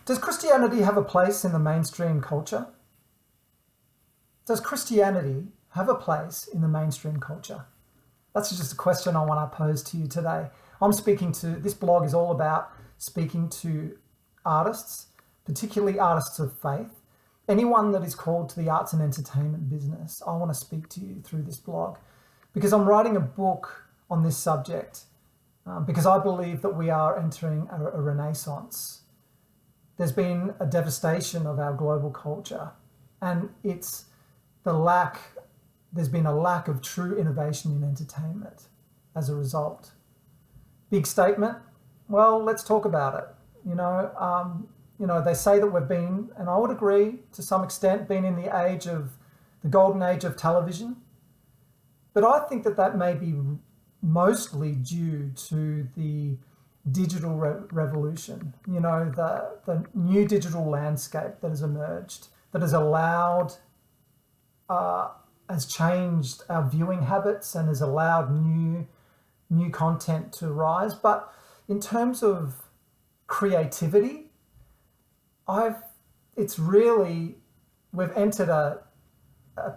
Does Christianity have a place in the mainstream culture? Does Christianity have a place in the mainstream culture? That's just a question I want to pose to you today. This blog is all about speaking to artists, particularly artists of faith. Anyone that is called to the arts and entertainment business, I want to speak to you through this blog because I'm writing a book on this subject because I believe that we are entering a renaissance. There's been a devastation of our global culture, and there's been a lack of true innovation in entertainment as a result. Big statement? Well, let's talk about it. They say that we've been, and I would agree to some extent, been in the golden age of television. But I think that may be mostly due to the digital revolution, the new digital landscape that has emerged, that has has changed our viewing habits and has allowed new content to rise. But in terms of creativity, we've entered a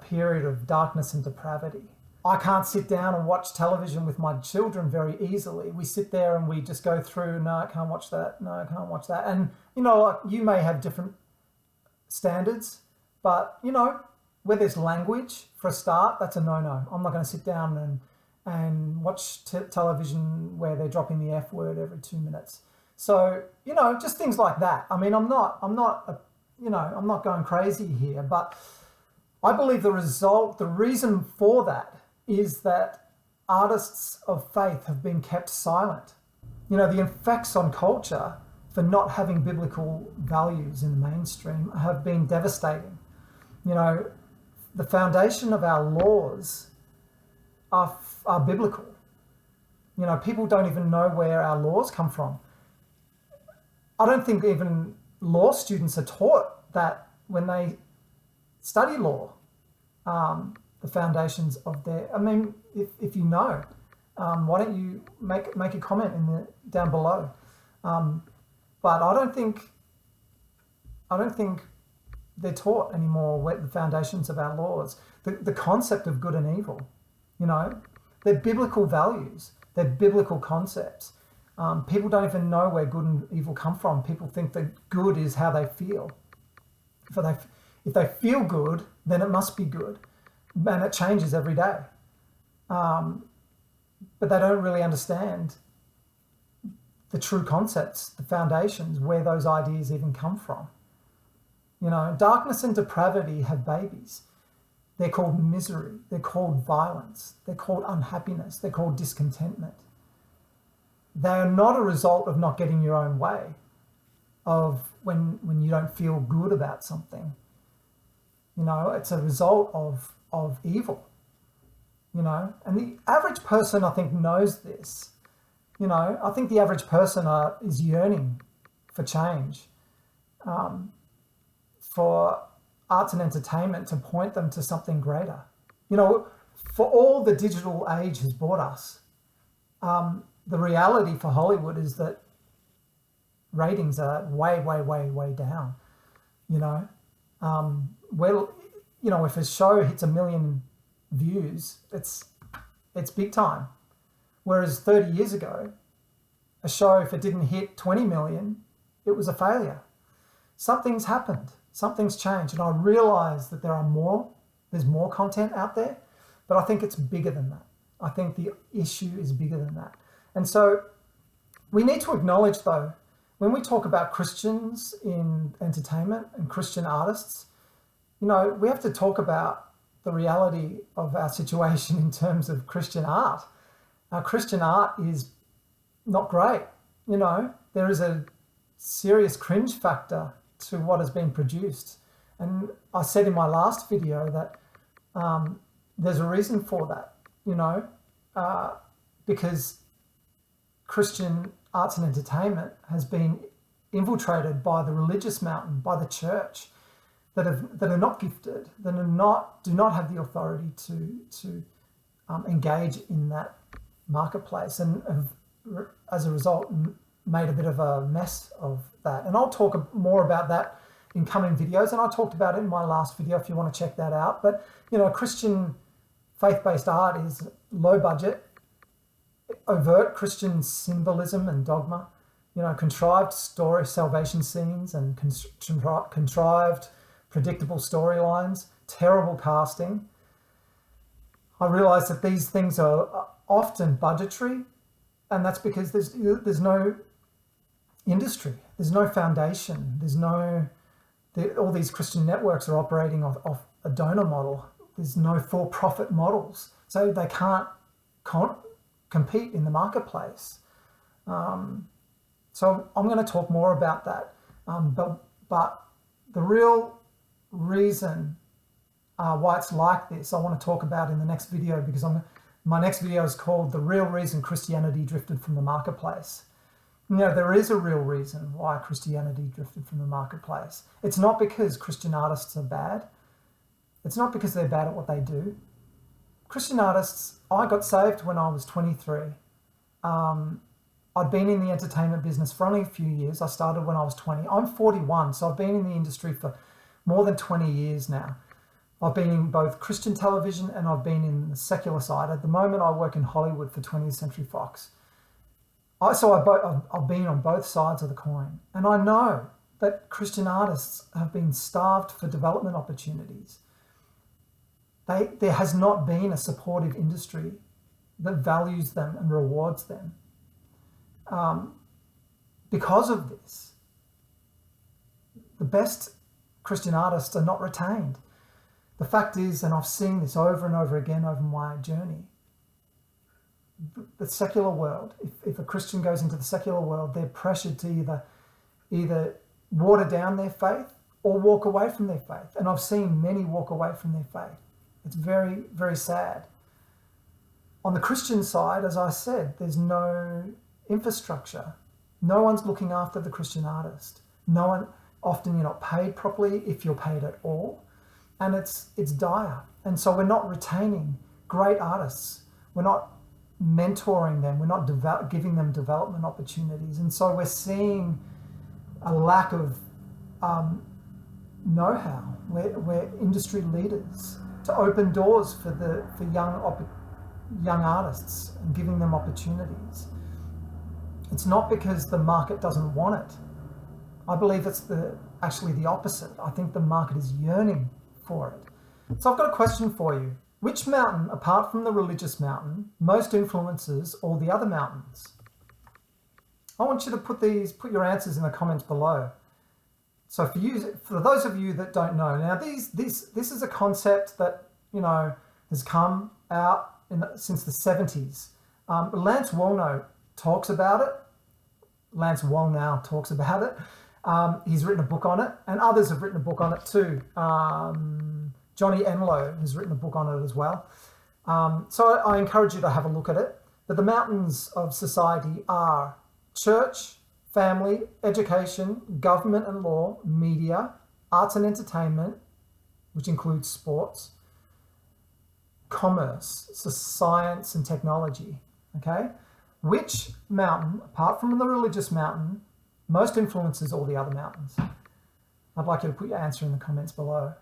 period of darkness and depravity. I can't sit down and watch television with my children very easily. We sit there and we just go through, no, I can't watch that. No, I can't watch that. And, you may have different standards, but, where there's language for a start, that's a no-no. I'm not going to sit down and watch television where they're dropping the F word every 2 minutes. So, just things like that. I mean, I'm not going crazy here, but I believe the reason for that is that artists of faith have been kept silent. The effects on culture for not having biblical values in the mainstream have been devastating. The foundation of our laws are biblical. People don't even know where our laws come from. I don't think even law students are taught that when they study law, the foundations of if you know, why don't you make a comment down below? But I don't think they're taught anymore the foundations of our laws, the concept of good and evil. They're biblical values, they're biblical concepts. People don't even know where good and evil come from. People think that good is how they feel. If they feel good, then it must be good. And it changes every day. But they don't really understand the true concepts, the foundations, where those ideas even come from. Darkness and depravity have babies. They're called misery. They're called violence. They're called unhappiness. They're called discontentment. They are not a result of not getting your own way, of when you don't feel good about something. It's a result of evil. And the average person, I think, knows this. I think the average person is yearning for change, for arts and entertainment to point them to something greater. For all the digital age has brought us, the reality for Hollywood is that ratings are way, way, way, way down. If a show hits 1 million views, it's big time. Whereas 30 years ago, a show, if it didn't hit 20 million, it was a failure. Something's happened. Something's changed. And I realize that there's more content out there, but I think it's bigger than that. I think the issue is bigger than that. And so we need to acknowledge, though, when we talk about Christians in entertainment and Christian artists, we have to talk about the reality of our situation in terms of Christian art. Our Christian art is not great. There is a serious cringe factor to what has been produced. And I said in my last video that there's a reason for that, because Christian arts and entertainment has been infiltrated by the religious mountain, by the church, that are not gifted, that do not have the authority to engage in that marketplace, and have, as a result, made a bit of a mess of that. And I'll talk more about that in coming videos. And I talked about it in my last video if you want to check that out. But, Christian faith-based art is low budget, overt Christian symbolism and dogma, contrived story, salvation scenes and contrived, predictable storylines, terrible casting. I realise that these things are often budgetary, and that's because there's no industry, there's no foundation, all these Christian networks are operating off a donor model. There's no for-profit models, so they can't compete in the marketplace. So I'm going to talk more about that. But the real reason why it's like this, I want to talk about in the next video, because my next video is called "The Real Reason Christianity Drifted from the Marketplace." There is a real reason why Christianity drifted from the marketplace. It's not because Christian artists are bad. It's not because they're bad at what they do. Christian artists, I got saved when I was 23. I'd been in the entertainment business for only a few years. I started when I was 20. I'm 41, so I've been in the industry for more than 20 years now. I've been in both Christian television and I've been in the secular side. At the moment, I work in Hollywood for 20th Century Fox. So I've been on both sides of the coin. And I know that Christian artists have been starved for development opportunities. There has not been a supportive industry that values them and rewards them. Because of this, the best Christian artists are not retained. The fact is, and I've seen this over and over again over my journey, the secular world, if a Christian goes into the secular world, they're pressured to either water down their faith or walk away from their faith. And I've seen many walk away from their faith. It's very, very sad. On the Christian side, as I said, there's no infrastructure. No one's looking after the Christian artist. Often you're not paid properly, if you're paid at all. And it's dire. And so we're not retaining great artists. We're not mentoring them. We're not giving them development opportunities. And so we're seeing a lack of know-how. We're industry leaders to open doors for young artists and giving them opportunities. It's not because the market doesn't want it. I believe it's actually the opposite. I think the market is yearning for it. So I've got a question for you. Which mountain, apart from the religious mountain, most influences all the other mountains? I want you to put your answers in the comments below. So for those of you that don't know, now this is a concept that has come out since the 70s. Lance Wallnau talks about it. He's written a book on it, and others have written a book on it too. Johnny Enlow has written a book on it as well. So I encourage you to have a look at it. But the mountains of society are church, family, education, government and law, media, arts and entertainment, which includes sports, commerce, so science and technology. Okay? Which mountain, apart from the religious mountain, most influences all the other mountains? I'd like you to put your answer in the comments below.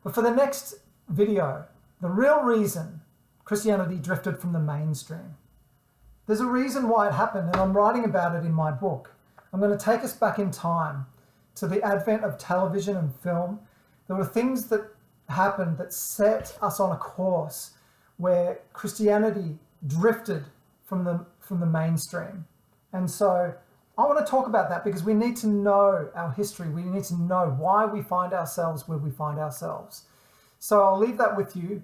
But for the next video, the real reason Christianity drifted from the mainstream. There's a reason why it happened, and I'm writing about it in my book. I'm going to take us back in time to the advent of television and film. There were things that happened that set us on a course where Christianity drifted from the mainstream. And so I want to talk about that because we need to know our history. We need to know why we find ourselves where we find ourselves. So I'll leave that with you.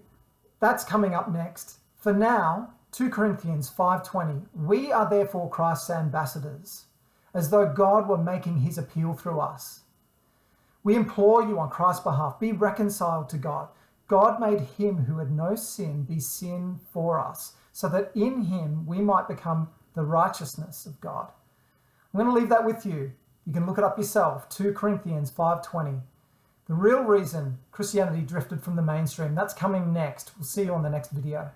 That's coming up next. For now, 2 Corinthians 5:20, we are therefore Christ's ambassadors, as though God were making his appeal through us. We implore you on Christ's behalf, be reconciled to God. God made him who had no sin be sin for us, so that in him we might become the righteousness of God. I'm going to leave that with you. You can look it up yourself. 2 Corinthians 5:20. The real reason Christianity drifted from the mainstream. That's coming next. We'll see you on the next video.